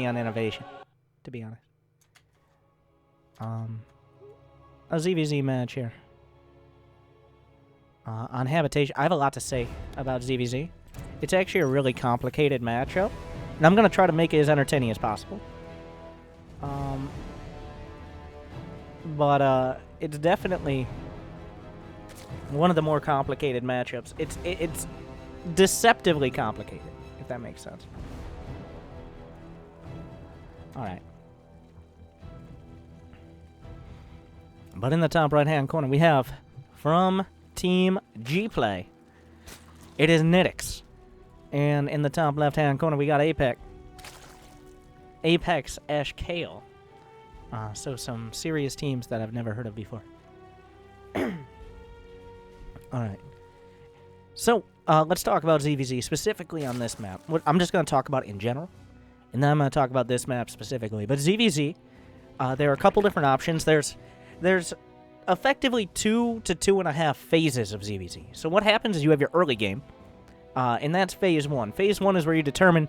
on innovation, to be honest. A ZVZ match here. On habitation, I have a lot to say about ZVZ. It's actually a really complicated matchup, and I'm going to try to make it as entertaining as possible. But it's definitely one of the more complicated matchups. It's deceptively complicated, if that makes sense. Alright. But in the top right-hand corner, we have, from Team G-Play, it is Nitix. And in the top left-hand corner, we got Apex. Apex-Kale. So some serious teams that I've never heard of before. Alright. So, let's talk about ZVZ specifically on this map. I'm just going to talk about it in general, and then I'm going to talk about this map specifically. But ZVZ, there are a couple different options. There's effectively 2 to 2.5 phases of ZVZ. So what happens is you have your early game, and that's Phase 1. Phase 1 is where you determine,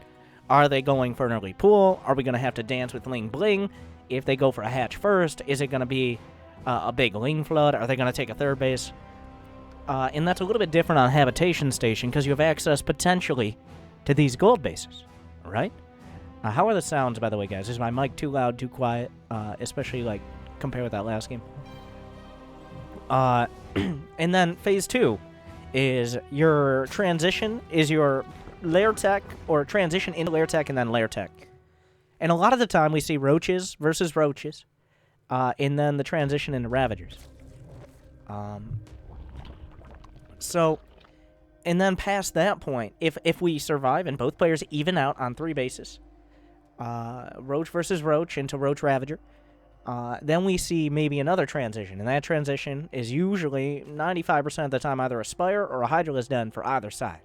are they going for an early pool? Are we going to have to dance with Ling Bling? If they go for a hatch first, is it going to be a big Ling flood? Are they going to take a third base? And that's a little bit different on Habitation Station, because you have access, potentially, to these gold bases, right? How are the sounds, by the way, guys? Is my mic too loud, too quiet? Especially, like, compared with that last game. And then Phase 2 is your transition, is your lair tech, or transition into lair tech and then lair tech. And a lot of the time we see roaches versus roaches, and then the transition into ravagers. So, and then past that point, if we survive and both players even out on 3 bases, roach versus roach into roach ravager, then we see maybe another transition, and that transition is usually 95% of the time either a Spire or a Hydralisk Den for either side.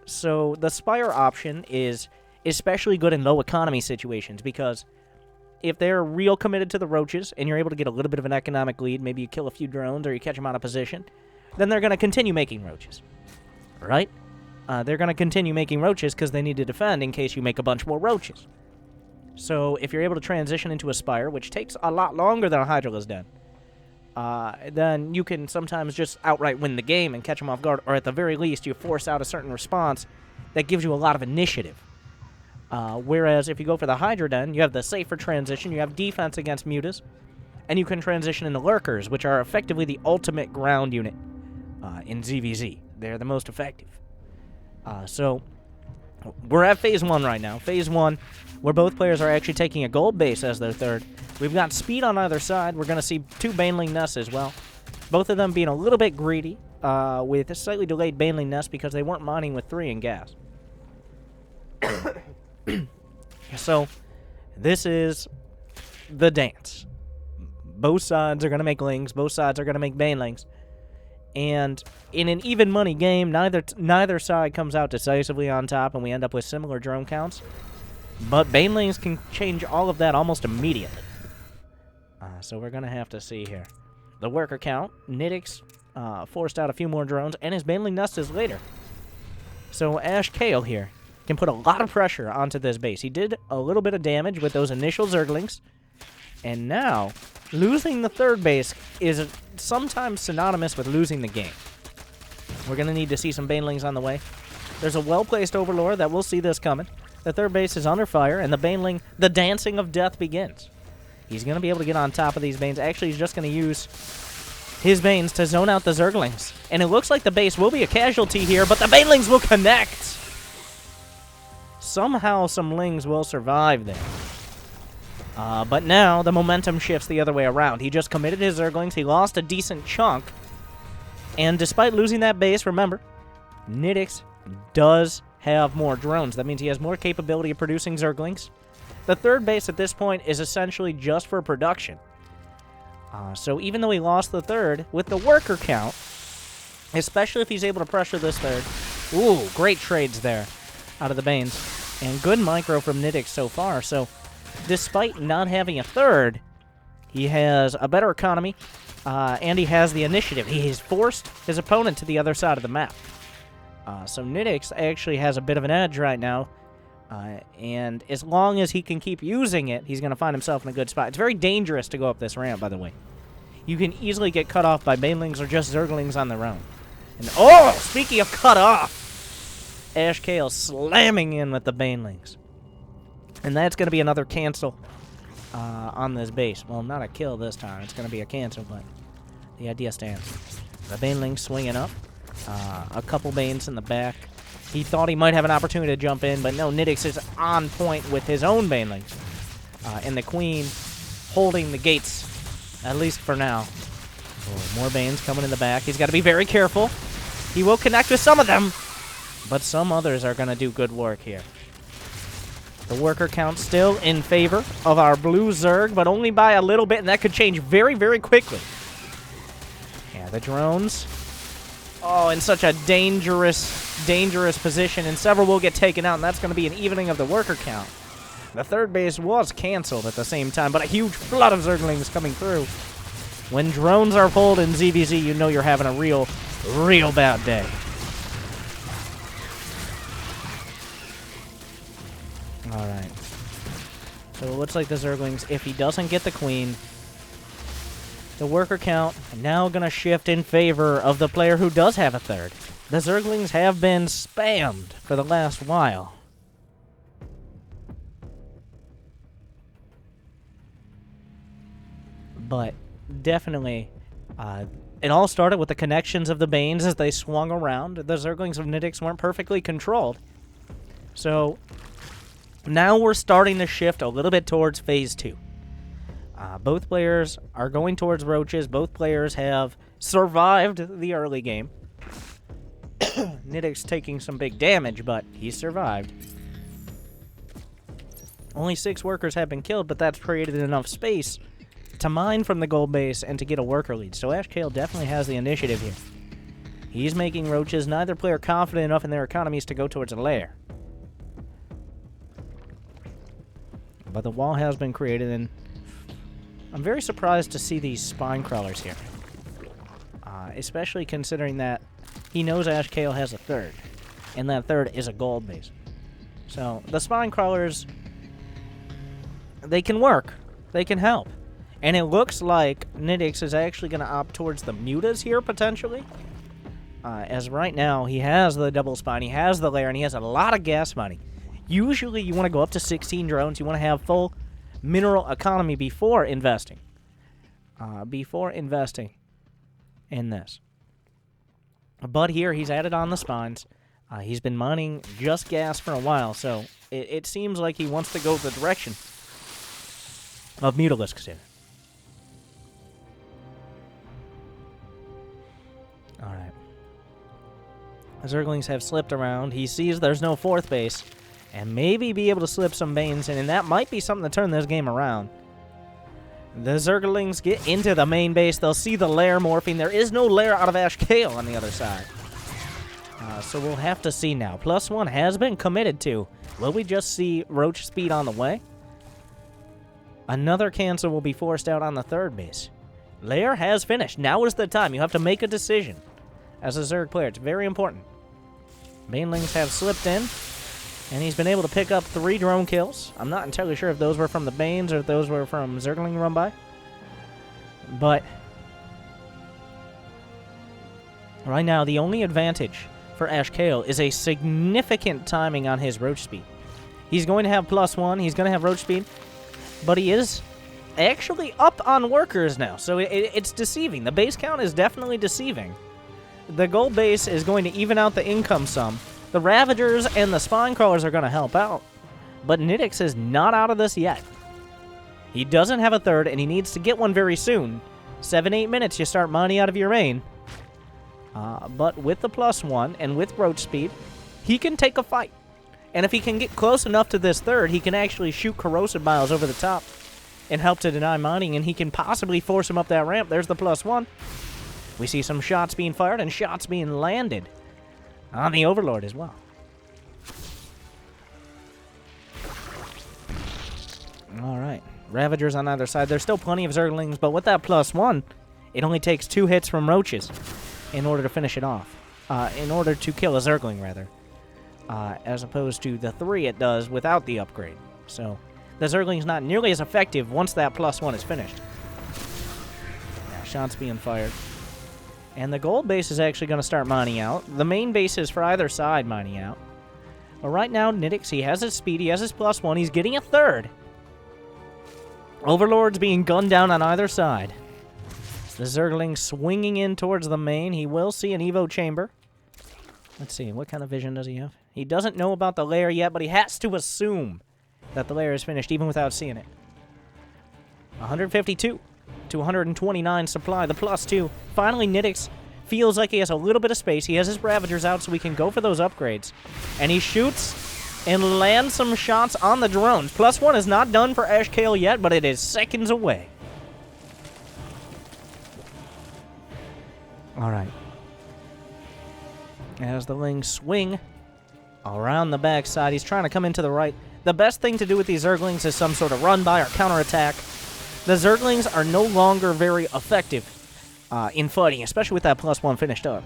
So the Spire option is especially good in low economy situations, because if they're real committed to the roaches and you're able to get a little bit of an economic lead, maybe you kill a few drones or you catch them out of position, then they're going to continue making roaches, right? They're going to continue making roaches because they need to defend in case you make a bunch more roaches. So if you're able to transition into a Spire, which takes a lot longer than a Hydralisk Den, then you can sometimes just outright win the game and catch them off guard, or at the very least you force out a certain response that gives you a lot of initiative. Whereas if you go for the Hydra Den, you have the safer transition, you have defense against mutas, and you can transition into lurkers, which are effectively the ultimate ground unit in ZVZ. They're the most effective. So we're at Phase 1 right now. Phase 1, where both players are actually taking a gold base as their third. We've got speed on either side. We're going to see 2 Baneling nests as well. Both of them being a little bit greedy with a slightly delayed Baneling nest because they weren't mining with 3 in gas. So, this is the dance. Both sides are going to make Lings. Both sides are going to make Banelings. And in an even money game, neither side comes out decisively on top, and we end up with similar drone counts. But Banelings can change all of that almost immediately. So we're going to have to see here. The worker count, Nitix forced out a few more drones, and his Baneling nest is later. So Ash Kale here can put a lot of pressure onto this base. He did a little bit of damage with those initial Zerglings, and now losing the third base is sometimes synonymous with losing the game. We're going to need to see some Banelings on the way. There's a well-placed Overlord that will see this coming. The third base is under fire, and the Baneling, the dancing of death begins. He's going to be able to get on top of these Banes. Actually, he's just going to use his Banes to zone out the Zerglings. And it looks like the base will be a casualty here, but the Banelings will connect. Somehow some Lings will survive there. But now the momentum shifts the other way around. He just committed his Zerglings. He lost a decent chunk. And despite losing that base, remember, Nitix does have more drones. That means he has more capability of producing Zerglings. The third base at this point is essentially just for production. So even though he lost the third, with the worker count, especially if he's able to pressure this third, ooh, great trades there out of the Banes. And good micro from Nitix so far. So despite not having a third, he has a better economy, and he has the initiative. He has forced his opponent to the other side of the map. So Nitix actually has a bit of an edge right now, And as long as he can keep using it, he's going to find himself in a good spot. It's very dangerous to go up this ramp, by the way. You can easily get cut off by banelings or just zerglings on their own. And oh, speaking of cut off, Ash Kale slamming in with the banelings. And that's going to be another cancel on this base. Well, not a kill this time. It's going to be a cancel, but the idea stands. The banelings swinging up. A couple banes in the back. He thought he might have an opportunity to jump in, but no, Nidix is on point with his own banelings. And the Queen holding the gates, at least for now. Oh, more banes coming in the back. He's got to be very careful. He will connect with some of them, but some others are going to do good work here. The worker count still in favor of our blue Zerg, but only by a little bit, and that could change very, very quickly. Yeah, the drones. Oh, in such a dangerous, dangerous position, and several will get taken out, and that's going to be an evening of the worker count. The third base was canceled at the same time, but a huge flood of Zerglings coming through. When drones are pulled in ZVZ, you know you're having a real, real bad day. Alright. So it looks like the Zerglings, if he doesn't get the Queen, the worker count now going to shift in favor of the player who does have a third. The Zerglings have been spammed for the last while. But definitely, it all started with the connections of the Banes as they swung around. The Zerglings of Nidix weren't perfectly controlled. So now we're starting to shift a little bit towards Phase 2. Both players are going towards roaches. Both players have survived the early game. Nidix taking some big damage, but he survived. Only 6 workers have been killed, but that's created enough space to mine from the gold base and to get a worker lead. So Ash Kale definitely has the initiative here. He's making roaches. Neither player confident enough in their economies to go towards a lair. But the wall has been created, and I'm very surprised to see these spine crawlers here. Especially considering that he knows Ash Kale has a third, and that third is a gold base. So the spine crawlers, they can work. They can help. And it looks like Nidix is actually going to opt towards the mutas here, potentially. As right now, he has the double spine, he has the lair, and he has a lot of gas money. Usually, you want to go up to 16 drones. You want to have full mineral economy before investing. In this. But here, he's added on the spines. He's been mining just gas for a while, so it seems like he wants to go the direction of Mutalisks here. Alright. Zerglings have slipped around. He sees there's no fourth base, and maybe be able to slip some Banes in, and that might be something to turn this game around. The Zerglings get into the main base. They'll see the lair morphing. There is no lair out of Ash Kale on the other side. So we'll have to see now. +1 has been committed to. Will we just see Roach speed on the way? Another cancel will be forced out on the third base. Lair has finished. Now is the time. You have to make a decision. As a Zerg player, it's very important. Banelings have slipped in, and he's been able to pick up 3 drone kills. I'm not entirely sure if those were from the Banes or if those were from Zergling run by. But right now, the only advantage for Ash Kale is a significant timing on his roach speed. He's going to have +1. He's going to have roach speed, but he is actually up on workers now, so it's deceiving. The base count is definitely deceiving. The gold base is going to even out the income sum. The Ravagers and the Spine Crawlers are going to help out, but Nidix is not out of this yet. He doesn't have a third, and he needs to get one very soon. 7-8 minutes, you start money out of your main. But with the +1 and with roach speed, he can take a fight. And if he can get close enough to this third, he can actually shoot corrosive miles over the top and help to deny mining, and he can possibly force him up that ramp. There's the +1. We see some shots being fired and shots being landed on the Overlord as well. All right. Ravagers on either side. There's still plenty of Zerglings, but with that +1, it only takes 2 hits from roaches in order to finish it off. In order to kill a Zergling, rather. as opposed to the 3 it does without the upgrade. So the Zergling's not nearly as effective once that +1 is finished. Now, shots being fired. And the gold base is actually going to start mining out. The main base is for either side mining out. But right now, Nidix, he has his speed, he has his +1, he's getting a 3rd. Overlord's being gunned down on either side. The Zergling swinging in towards the main. He will see an Evo chamber. Let's see, what kind of vision does he have? He doesn't know about the lair yet, but he has to assume that the lair is finished, even without seeing it. 152 to 129 supply, the +2. Finally, Nidix feels like he has a little bit of space. He has his Ravagers out so he can go for those upgrades. And he shoots and lands some shots on the drones. +1 is not done for Ash Kale yet, but it is seconds away. Alright. As the Lings swing around the backside, he's trying to come into the right. The best thing to do with these Zerglings is some sort of run-by or counterattack. The Zerglings are no longer very effective in fighting, especially with that +1 finished up.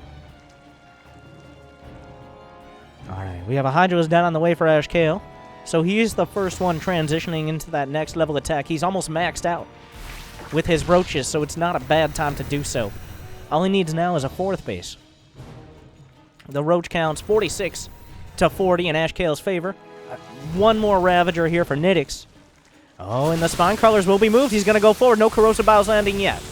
Alright, we have a Hydra's down on the way for Ash Kale. So he's the first one transitioning into that next level attack. He's almost maxed out with his roaches, so it's not a bad time to do so. All he needs now is a 4th base. The roach count's 46 to 40 in Ash Kale's favor. One more Ravager here for Nidix. Oh, and the Spine Crawlers will be moved. He's going to go forward. No Corrosive Biles landing yet.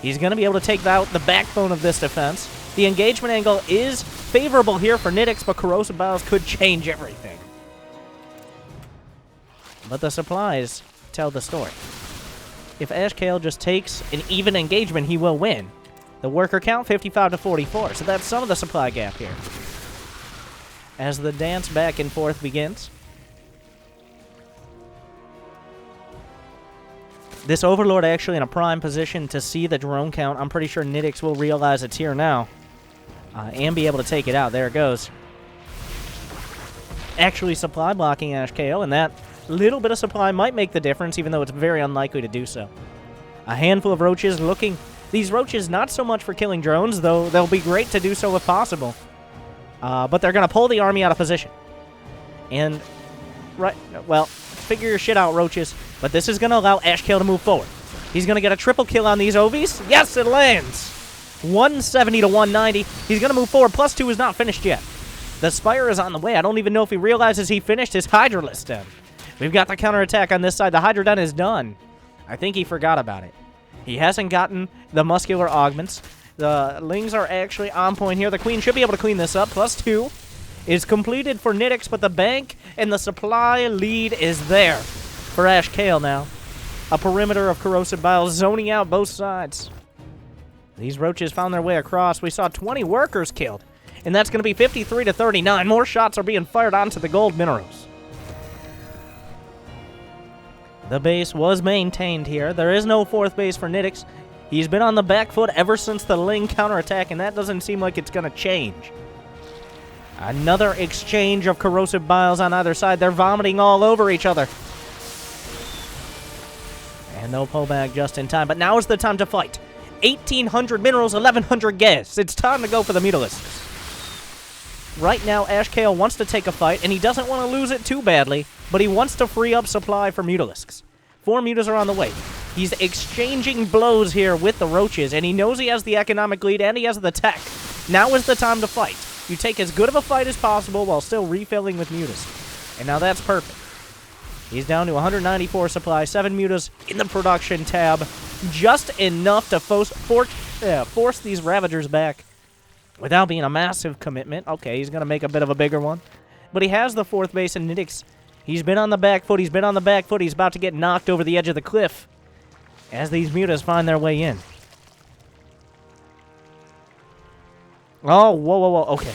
He's going to be able to take out the backbone of this defense. The engagement angle is favorable here for Nidix, but Corrosive Biles could change everything. But the supplies tell the story. If Ash Kale just takes an even engagement, he will win. The worker count, 55 to 44, so that's some of the supply gap here. As the dance back and forth begins. This Overlord actually in a prime position to see the drone count. I'm pretty sure Nidix will realize it's here now. And be able to take it out. There it goes. Actually supply blocking Ash Kale, and that little bit of supply might make the difference, even though it's very unlikely to do so. A handful of roaches looking... These roaches not so much for killing drones, though they'll be great to do so if possible. But they're going to pull the army out of position. And, well, figure your shit out, roaches. But this is going to allow Ash Kale to move forward. He's going to get a triple kill on these Ovies. Yes, it lands! 170 to 190. He's going to move forward. +2 is not finished yet. The Spire is on the way. I don't even know if he realizes he finished his Hydralisk Den. We've got the counterattack on this side. The Hydra Den is done. I think he forgot about it. He hasn't gotten the muscular augments. The Lings are actually on point here. The Queen should be able to clean this up. +2 is completed for Nidix, but the bank and the supply lead is there for Ash Kale now. A perimeter of Corrosive Biles zoning out both sides. These roaches found their way across. We saw 20 workers killed, and that's going to be 53 to 39. More shots are being fired onto the gold minerals. The base was maintained here. There is no 4th base for Nidix. He's been on the back foot ever since the Ling counterattack, and that doesn't seem like it's going to change. Another exchange of Corrosive Biles on either side. They're vomiting all over each other. And they'll pull back just in time. But now is the time to fight. 1,800 minerals, 1,100 gas. It's time to go for the Mutalisks. Right now, Ash Kale wants to take a fight, and he doesn't want to lose it too badly, but he wants to free up supply for Mutalisks. 4 Mutas are on the way. He's exchanging blows here with the roaches, and he knows he has the economic lead and he has the tech. Now is the time to fight. You take as good of a fight as possible while still refilling with Mutas. And now that's perfect. He's down to 194 supply, 7 Mutas in the production tab. Just enough to force these Ravagers back without being a massive commitment. Okay, he's going to make a bit of a bigger one. But he has the 4th base, and Nidix, he's been on the back foot. He's been on the back foot. He's about to get knocked over the edge of the cliff as these Mutas find their way in. Oh, whoa, whoa, whoa. Okay.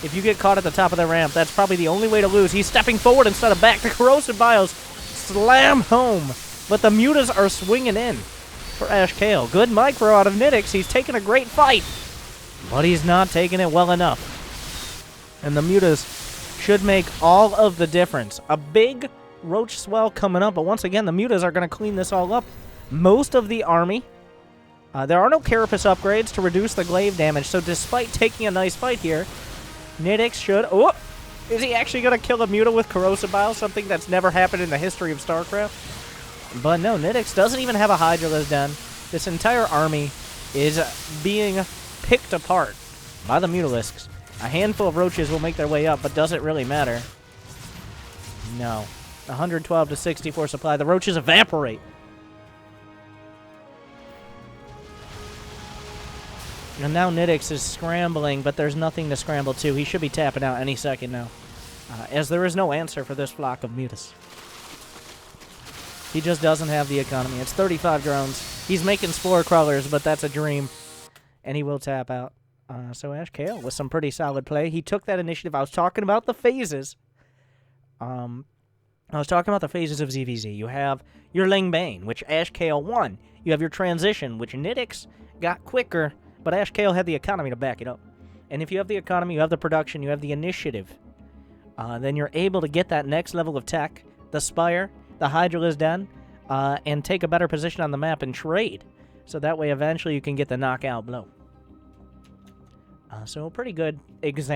If you get caught at the top of the ramp, that's probably the only way to lose. He's stepping forward instead of back. The Corrosive Biles slam home. But the Mutas are swinging in for Ash Kale. Good micro out of Nidix. He's taking a great fight. But he's not taking it well enough. And the Mutas should make all of the difference. A big roach swell coming up. But once again, the Mutas are going to clean this all up. Most of the army... there are no Carapace upgrades to reduce the glaive damage. So despite taking a nice fight here... Nidix should... Oh! Is he actually going to kill a Muta with Corrosive Bile, something that's never happened in the history of StarCraft? But no, Nidix doesn't even have a Hydralisk Den. This entire army is being picked apart by the Mutalisks. A handful of Roaches will make their way up, but does it really matter? No. 112 to 64 supply. The Roaches evaporate. And now Nidix is scrambling, but there's nothing to scramble to. He should be tapping out any second now, as there is no answer for this flock of Mutas. He just doesn't have the economy. It's 35 drones. He's making Spore Crawlers, but that's a dream. And he will tap out. So Ash Kale with some pretty solid play. He took that initiative. I was talking about the phases. I was talking about the phases of ZVZ. You have your Ling Bane, which Ash Kale won. You have your transition, which Nidix got quicker, but Ash Kale had the economy to back it up. And if you have the economy, you have the production, you have the initiative, then you're able to get that next level of tech, the Spire, the Hydralisk Den, and take a better position on the map and trade. So that way, eventually, you can get the knockout blow. So a pretty good example.